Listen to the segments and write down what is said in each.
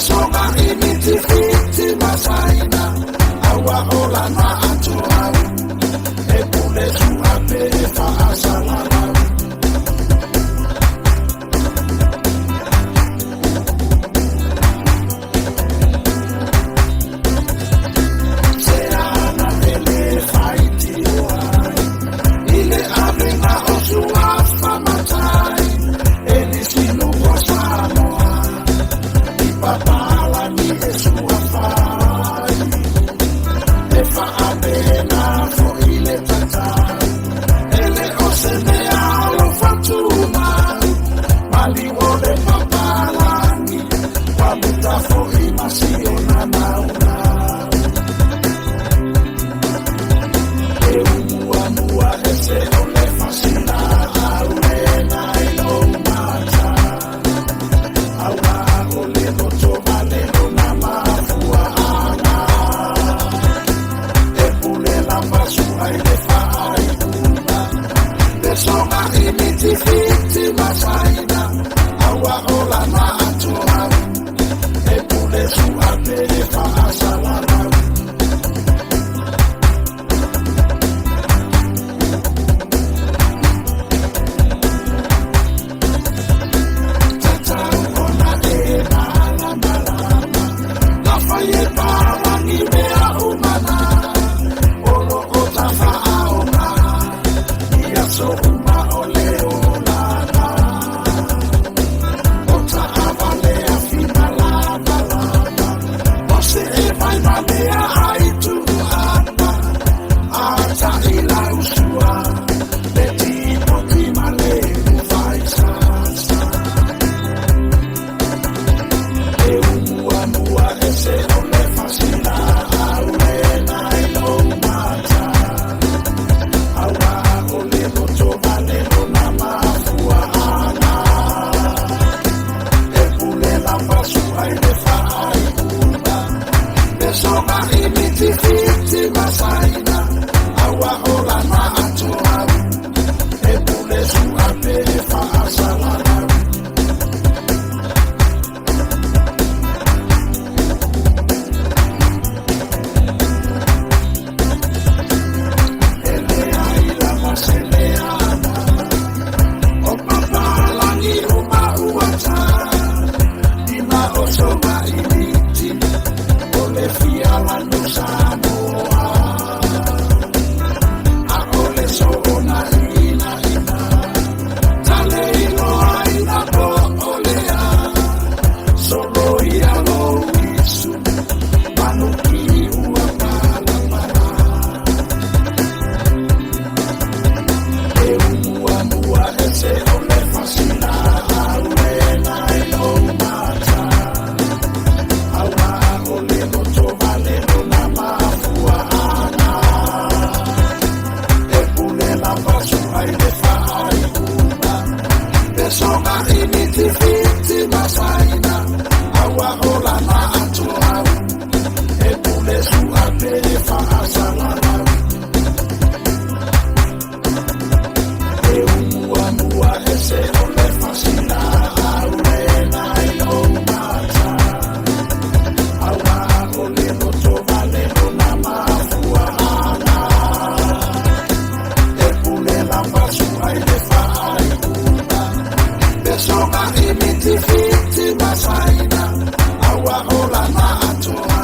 Besonga imiti fiti masaina awa ola na atoa epule suape fa asalala Seana ele faiti oai ile ave na osua famatai ele sino wasanoa Papala ni Yeshua fai Efa abena fo ile tata Ele osene alo fatuma Mali wole papala ni Wabuta fo imasio na nauna Eumua mua ese ole fasina Aulena ilo mata Aula ole Besonga imiti fiti masaina awa ola na atoa epule suape fa asalala Tata ona e malama la faye para ni mea humana olo otafa aona So uma ole olana Ota avalea fina lava lava Ose e vai malea aitu apa Ata ila usua Beti poti male uvai sasa E umua mua ese ole fasina Aule na ilo mata Awa Besonga imiti fiti masaina awa ola na atoa epule suape fa asalala Elea ila maseleana o papala ni uma uata Dima osoma imiti Ole fiala no sanoa A ole soona ina Tale ilo aina po olea Solo ia lo isu Manuki ua palamara E umua mua ese ole fasina Aule na ilo mata Awa ole noto vale na mafua ana Epule la pasu aile fa aikuna Besonga imiti fiti masaina Awa ola na atoa Epule suape fa asalala Eumua mua ese ole fasina Aule na ilo mata Awa ole noto vale na mafua ana Epule la pasu aile fa aikuna Besonga imiti fiti masaina Awa ola na atoa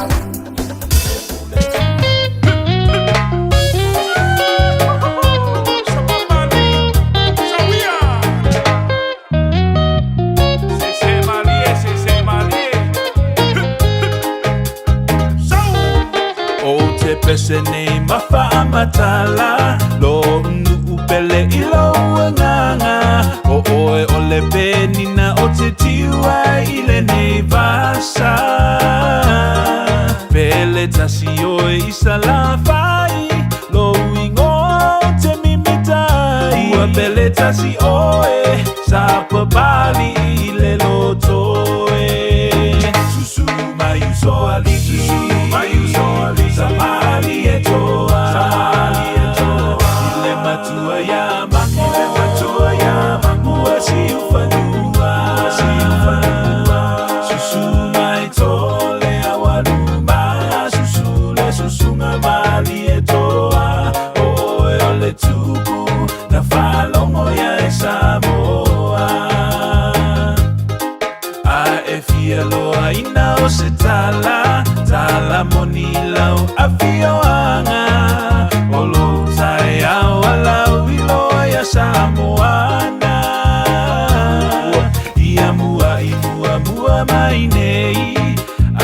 Pesene mafa amatala lo nu upele ilo nganga o oe ole benina o te tiwa ile nevasa pele tasi oe isala fai lo ingo te mimitai ua pele tasi oe sapa bali ile lotoe susu mayu soali Samali etoa ile matua yama muasi ufanua susu maito tala moni lau afio anga olo tai au alau iloa ya Samoana ia mua i mua mai nei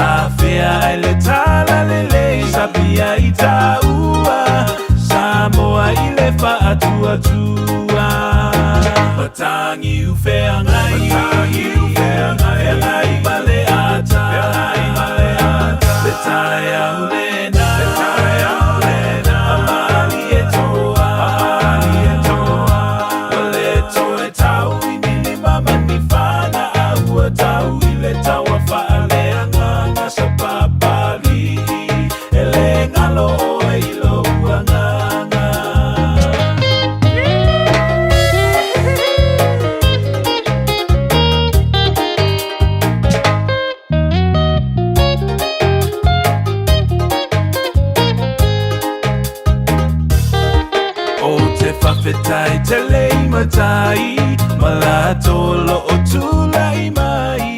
a fea ele tala lele sapia i taua Samoa i le whaatua tua Matangi u whea ngai male ata Le tai au lena Amali e toa Wale toe tau I nili mama ni whana Aua tau I le taua whaale Anga sa papali Ele ngalo oe I lo uanganga O te whawhetai te lei matai Malato lo o tūlai mai